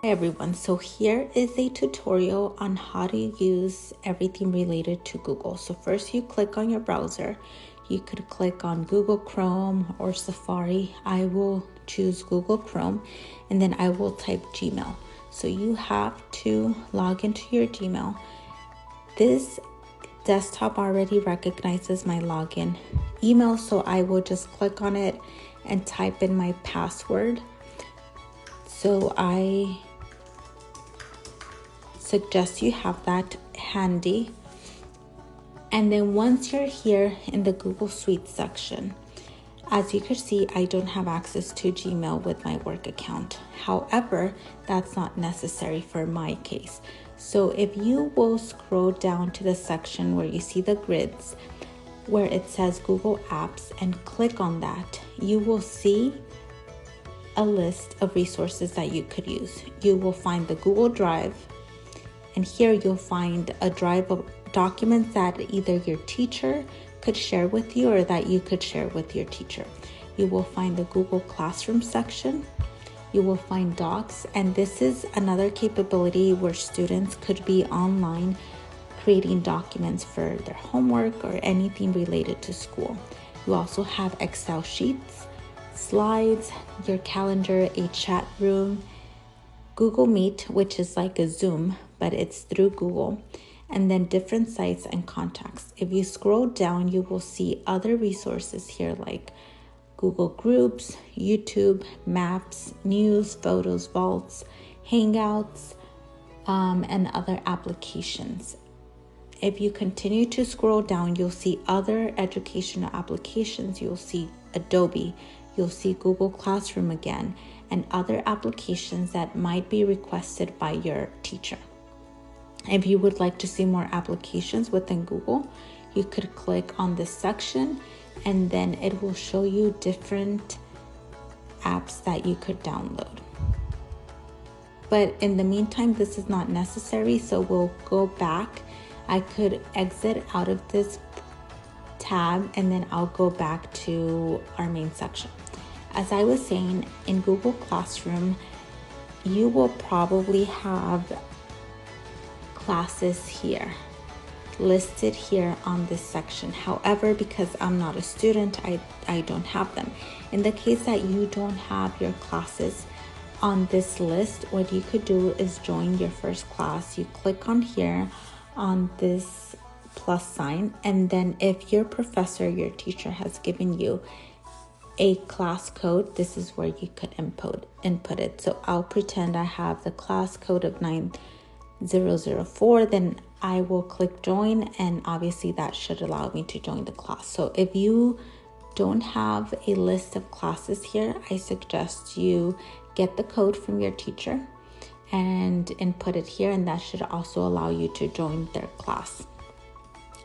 Hi everyone, so here is a tutorial on how to use everything related to Google. So first you click on your browser. You could click on Google Chrome or Safari. I will choose Google Chrome and then I will type Gmail. So you have to log into your Gmail. This desktop already recognizes my login email, so I will just click on it and type in my password. So I suggest you have that handy. And then once you're here in the Google Suite section, as you can see, I don't have access to Gmail with my work account. However, that's not necessary for my case. So if you will scroll down to the section where you see the grids, where it says Google Apps, and click on that, you will see a list of resources that you could use. You will find the Google Drive, and here you'll find a drive of documents that either your teacher could share with you or that you could share with your teacher. You will find the Google Classroom section. You will find Docs, and this is another capability where students could be online creating documents for their homework or anything related to school. You also have Excel sheets, slides, your calendar, a chat room, Google Meet, which is like a Zoom, but it's through Google, and then different sites and contacts. If you scroll down, you will see other resources here like Google Groups, YouTube, Maps, News, Photos, Vaults, Hangouts, and other applications. If you continue to scroll down, you'll see other educational applications. You'll see Adobe, you'll see Google Classroom again, and other applications that might be requested by your teacher. If you would like to see more applications within Google, you could click on this section and then it will show you different apps that you could download. But in the meantime, this is not necessary, so we'll go back. I could exit out of this tab and then I'll go back to our main section. As I was saying, in Google Classroom, you will probably have classes here listed here on this section. However, because I'm not a student, I don't have them. In the case that you don't have your classes on this list, what you could do is join your first class. You click on here on this plus sign, and then if your professor, your teacher has given you a class code, this is where you could input it. So I'll pretend I have the class code of 9004, then I will click join, and obviously that should allow me to join the class. So if you don't have a list of classes here, I suggest you get the code from your teacher and input it here, and that should also allow you to join their class.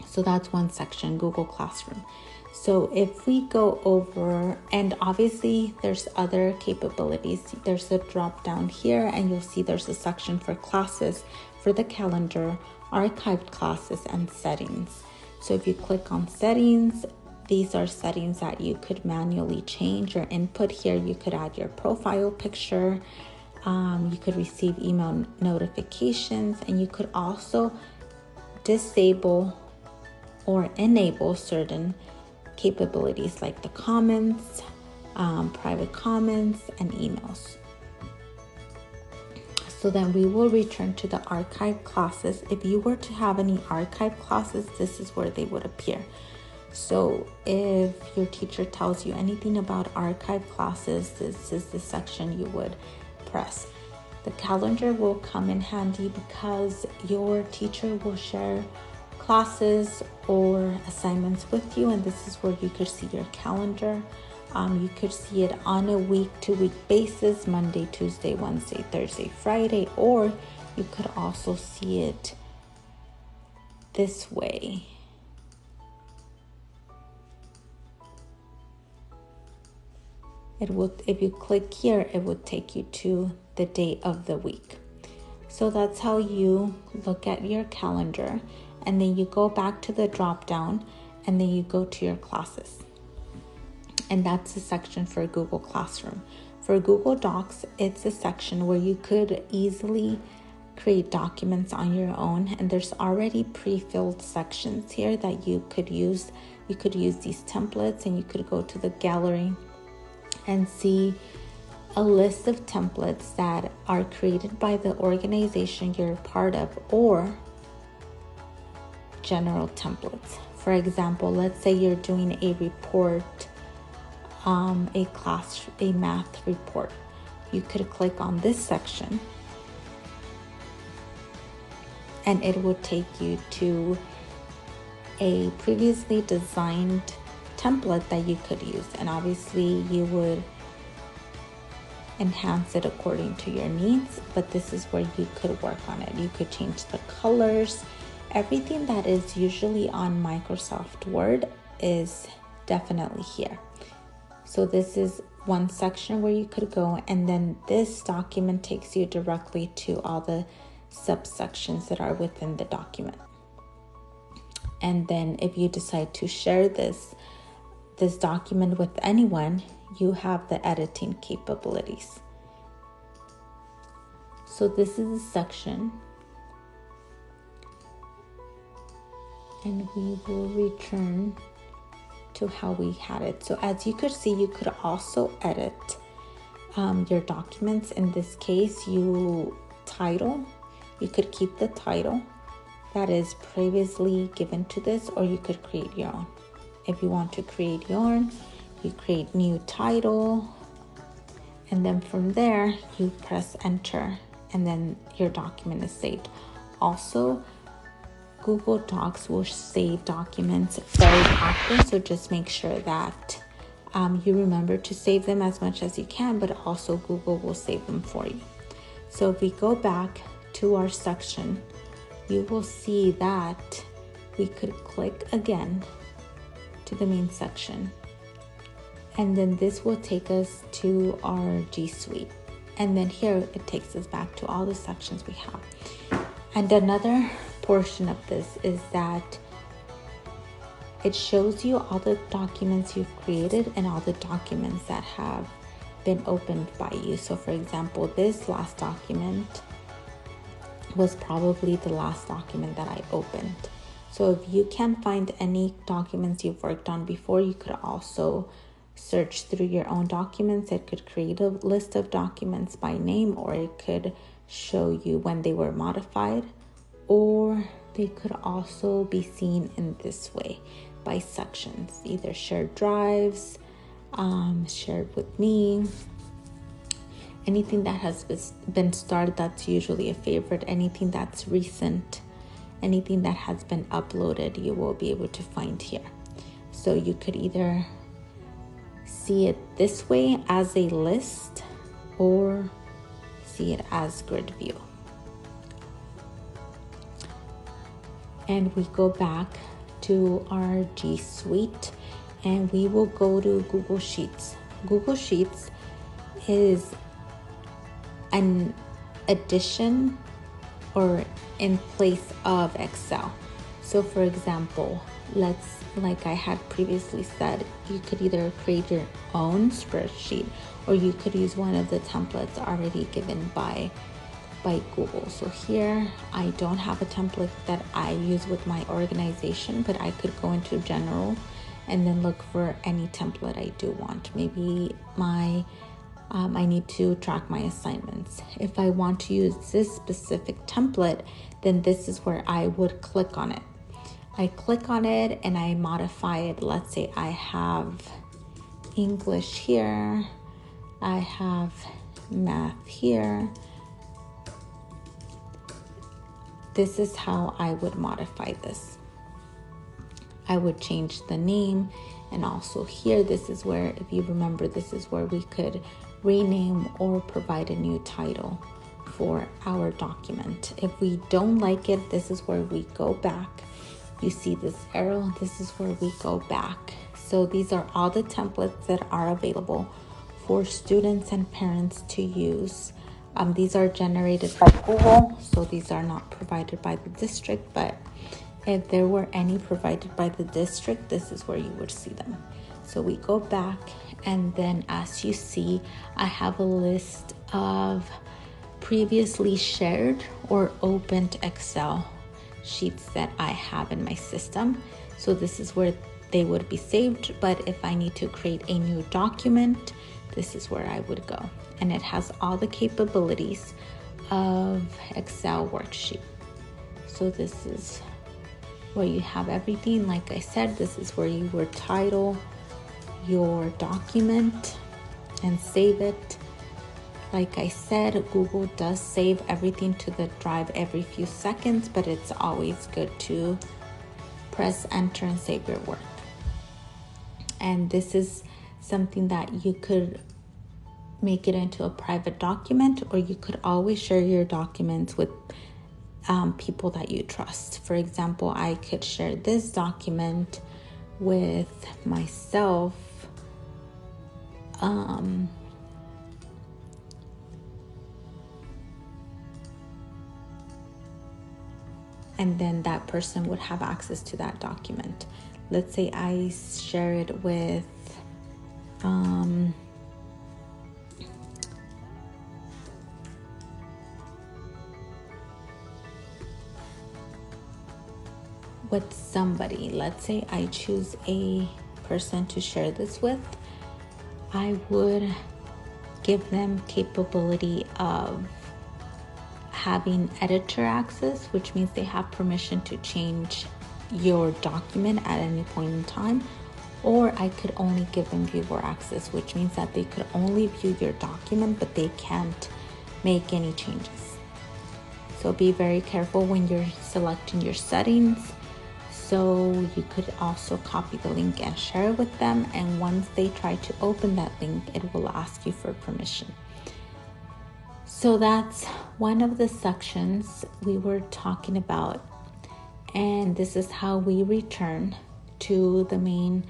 So that's one section, Google Classroom. So if we go over, and obviously there's other capabilities. There's a drop down here and you'll see there's a section for classes, for the calendar, archived classes, and settings. So if you click on settings, these are settings that you could manually change or input here. You could add your profile picture. You could receive email notifications, and you could also disable or enable certain capabilities like the comments, private comments, and emails. So then we will return to the archive classes. If you were to have any archive classes, this is where they would appear. So if your teacher tells you anything about archive classes, this is the section you would press. The calendar will come in handy because your teacher will share classes or assignments with you, and this is where you could see your calendar. You could see it on a week-to-week basis, Monday, Tuesday, Wednesday, Thursday, Friday, or you could also see it this way. It will, if you click here, it will take you to the day of the week. So that's how you look at your calendar, and then you go back to the drop down and then you go to your classes. And that's the section for Google Classroom. For For Google Docs, it's a section where you could easily create documents on your own, and there's already pre-filled sections here that you could use. You could use these templates, and you could go to the gallery and see a list of templates that are created by the organization you're a part of, or general templates. For example, let's say you're doing a report, a math report. You could click on this section and it will take you to a previously designed template that you could use. And obviously you would enhance it according to your needs, but this is where you could work on it. You could change the colors. Everything that is usually on Microsoft Word is definitely here. So this is one section where you could go, and then this document takes you directly to all the subsections that are within the document. And then if you decide to share this document with anyone, you have the editing capabilities. So this is a section, and we will return to how we had it. So as you could see, you could also edit your documents. In this case, you could keep the title that is previously given to this, or you could create your own. If you want to create your own, you create new title, and then from there you press enter, and then your document is saved. Also, Google Docs will save documents very often, so just make sure that you remember to save them as much as you can, but also Google will save them for you. So if we go back to our section, you will see that we could click again to the main section, and then this will take us to our G Suite, and then here it takes us back to all the sections we have. And another portion of this is that it shows you all the documents you've created and all the documents that have been opened by you. So for example, this last document was probably the last document that I opened. So if you can't find any documents you've worked on before, you could also search through your own documents. It could create a list of documents by name, or it could show you when they were modified, or they could also be seen in this way by sections, either shared drives, shared with me, anything that has been started, that's usually a favorite, anything that's recent, anything that has been uploaded, you will be able to find here. So you could either see it this way as a list, or see it as grid view. And we go back to our G Suite, and we will go to Google Sheets. Google Sheets is an addition or in place of Excel. So for example, like I had previously said, you could either create your own spreadsheet, or you could use one of the templates already given by Google. So here I don't have a template that I use with my organization, but I could go into general and then look for any template I do want. Maybe I need to track my assignments. If I want to use this specific template, then this is where I would click on it. I click on it and I modify it. Let's say I have English here, I have math here. This is how I would modify this. I would change the name, and also here, this is where, if you remember, this is where we could rename or provide a new title for our document. If we don't like it, this is where we go back. You see this arrow, this is where we go back. So these are all the templates that are available for students and parents to use. These are generated by Google, so these are not provided by the district, but if there were any provided by the district, this is where you would see them. So we go back And then as you see, I have a list of previously shared or opened Excel sheets that I have in my system. So this is where they would be saved, but if I need to create a new document, this is where I would go. And it has all the capabilities of Excel worksheet. So this is where you have everything. Like I said, this is where you would title your document and save it. Like I said, Google does save everything to the drive every few seconds, but it's always good to press enter and save your work. And this is something that you could make it into a private document, or you could always share your documents with people that you trust. For example, I could share this document with myself. And then that person would have access to that document. Let's say I share it with somebody. Let's say I choose a person to share this with. I would give them capability of having editor access, which means they have permission to change your document at any point in time. Or I could only give them viewer access, which means that they could only view your document, but they can't make any changes. So be very careful when you're selecting your settings. So you could also copy the link and share it with them. And once they try to open that link, it will ask you for permission. So that's one of the sections we were talking about. And this is how we return to the main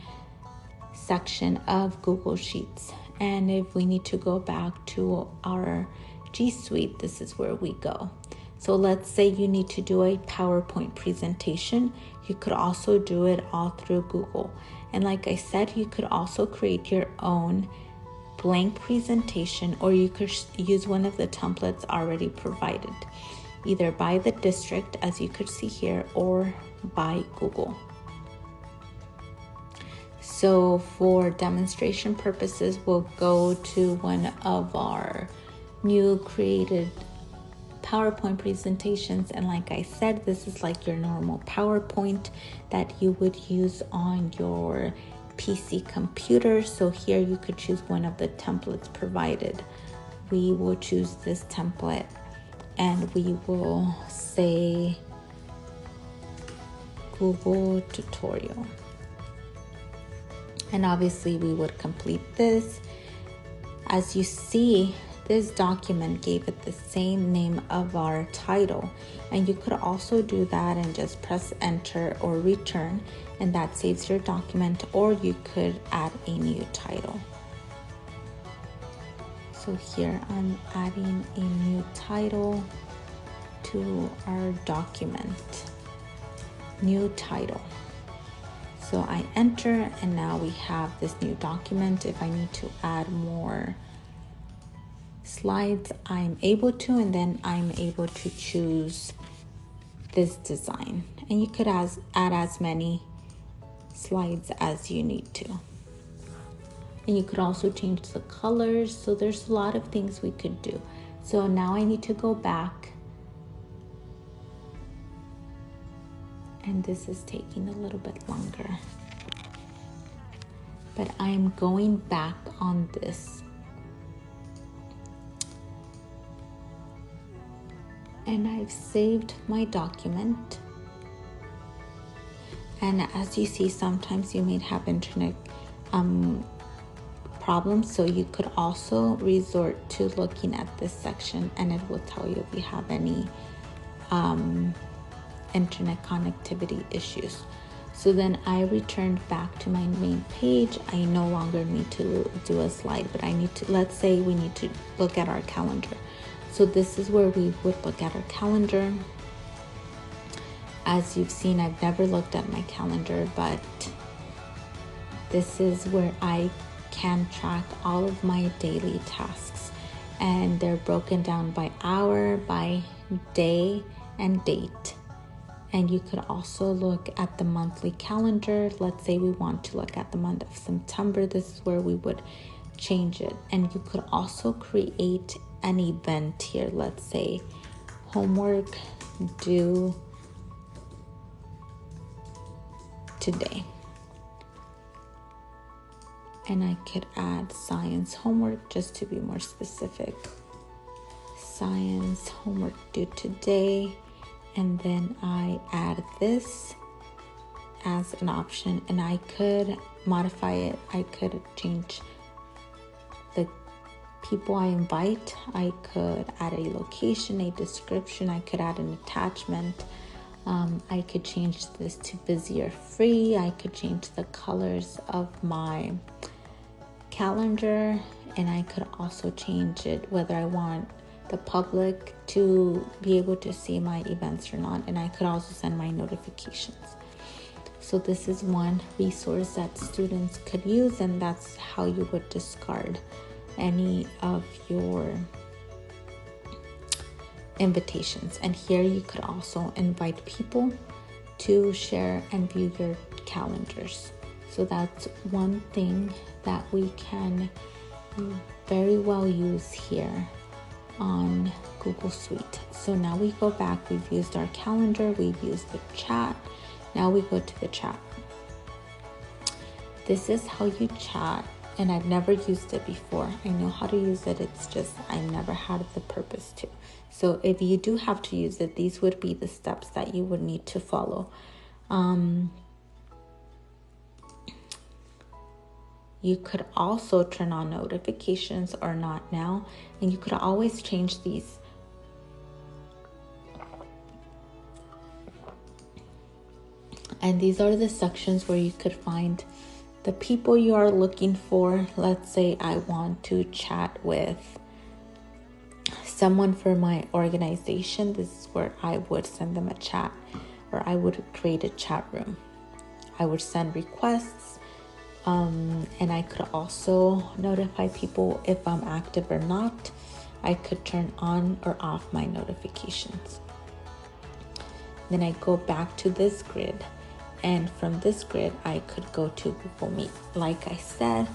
section of Google Sheets. And if we need to go back to our G Suite, this is where we go. So let's say you need to do a PowerPoint presentation. You could also do it all through Google. And like I said, you could also create your own blank presentation, or you could use one of the templates already provided, either by the district, as you could see here, or by Google. So for demonstration purposes, we'll go to one of our new created PowerPoint presentations. And like I said, this is like your normal PowerPoint that you would use on your PC computer. So here you could choose one of the templates provided. We will choose this template and we will say Google tutorial. And obviously we would complete this. As you see, this document gave it the same name of our title, and you could also do that and just press enter or return, and that saves your document, or you could add a new title. So here I'm adding a new title to our document, new title. So I enter, and now we have this new document. If I need to add more slides, I'm able to, and then I'm able to choose this design. And you could add as many slides as you need to. And you could also change the colors. So there's a lot of things we could do. So now I need to go back. And this is taking a little bit longer. But I'm going back on this. And I've saved my document. And as you see, sometimes you may have internet problems. So you could also resort to looking at this section, and it will tell you if you have any internet connectivity issues. So then I returned back to my main page. I no longer need to do a slide, but I need to, let's say we need to look at our calendar. So this is where we would look at our calendar. As you've seen, I've never looked at my calendar, but this is where I can track all of my daily tasks, and they're broken down by hour, by day, and date. And you could also look at the monthly calendar. Let's say we want to look at the month of September. This is where we would change it. And you could also create an event here. Let's say homework due today. And I could add science homework just to be more specific. Science homework due today. And then I add this as an option, and I could modify it. I could change the people I invite. I could add a location, a description. I could add an attachment. I could change this to busy or free. I could change the colors of my calendar, and I could also change it whether I want the public to be able to see my events or not. And I could also send my notifications. So this is one resource that students could use, and that's how you would discard any of your invitations. And here you could also invite people to share and view your calendars. So that's one thing that we can very well use here on Google Suite. So now we go back, we've used our calendar, we've used the chat. Now we go to the chat. This is how you chat, and I've never used it before. I know how to use it, it's just I never had the purpose to. So if you do have to use it, these would be the steps that you would need to follow. You could also turn on notifications or not now, and you could always change these. And these are the sections where you could find the people you are looking for. Let's say I want to chat with someone for my organization. This is where I would send them a chat, or I would create a chat room. I would send requests. And I could also notify people if I'm active or not. I could turn on or off my notifications. Then I go back to this grid, and from this grid I could go to Google Meet. Like I said,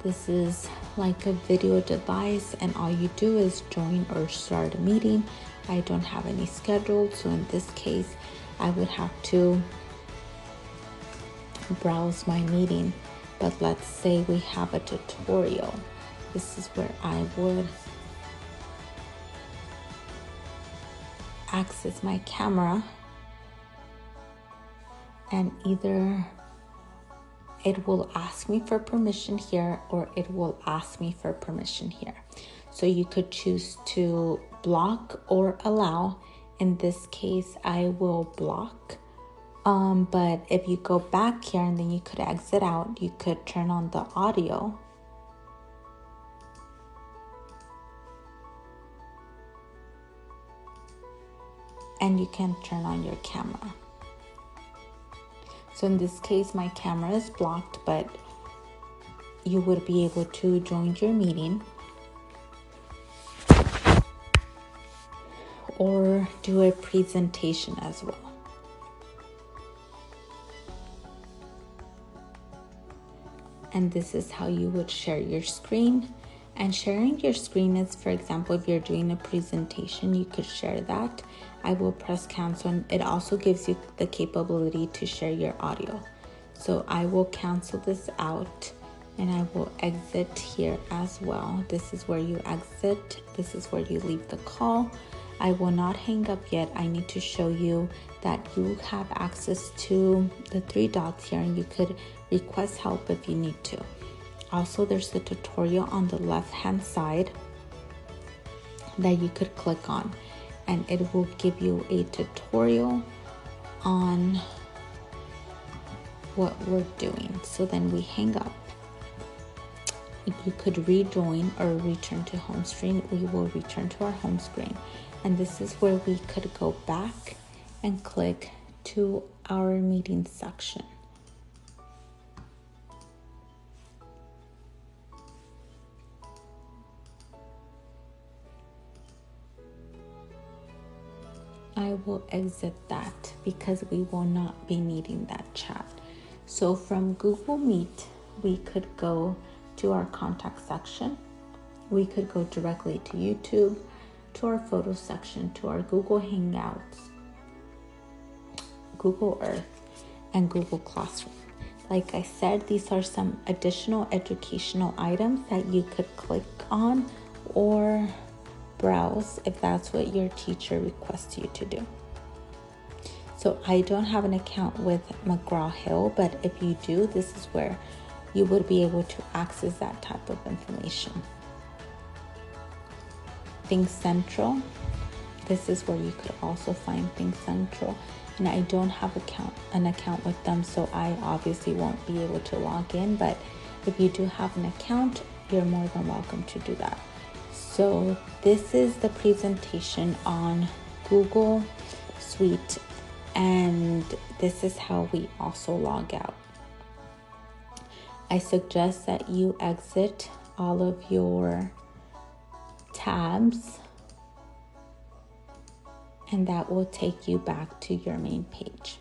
this is like a video device, and all you do is join or start a meeting. I don't have any scheduled, so in this case I would have to browse my meeting. But let's say we have a tutorial. This is where I would access my camera, and either it will ask me for permission here, or it will ask me for permission here. So you could choose to block or allow. In this case, I will block. But if you go back here and then you could exit out, you could turn on the audio. And you can turn on your camera. So in this case, my camera is blocked, but you would be able to join your meeting or do a presentation as well. And this is how you would share your screen. And sharing your screen is, for example, if you're doing a presentation, you could share that. I will press cancel, and it also gives you the capability to share your audio. So I will cancel this out, and I will exit here as well. This is where you exit. This is where you leave the call. I will not hang up yet. I need to show you that you have access to the 3 dots here, and you could request help if you need to. Also, there's the tutorial on the left hand side that you could click on, and it will give you a tutorial on what we're doing. So then we hang up. You could rejoin or return to home screen. We will return to our home screen, and this is where we could go back and click to our meeting section. I will exit that because we will not be needing that chat. So from Google Meet, we could go to our contact section. We could go directly to YouTube, to our photo section, to our Google Hangouts, Google Earth, and Google Classroom. Like I said, these are some additional educational items that you could click on or browse if that's what your teacher requests you to do. So I don't have an account with McGraw-Hill, but if you do, this is where you would be able to access that type of information. Think Central. This is where you could also find Think Central. And I don't have an account with them, so I obviously won't be able to log in. But if you do have an account, you're more than welcome to do that. So this is the presentation on Google Suite, and this is how we also log out. I suggest that you exit all of your tabs, and that will take you back to your main page.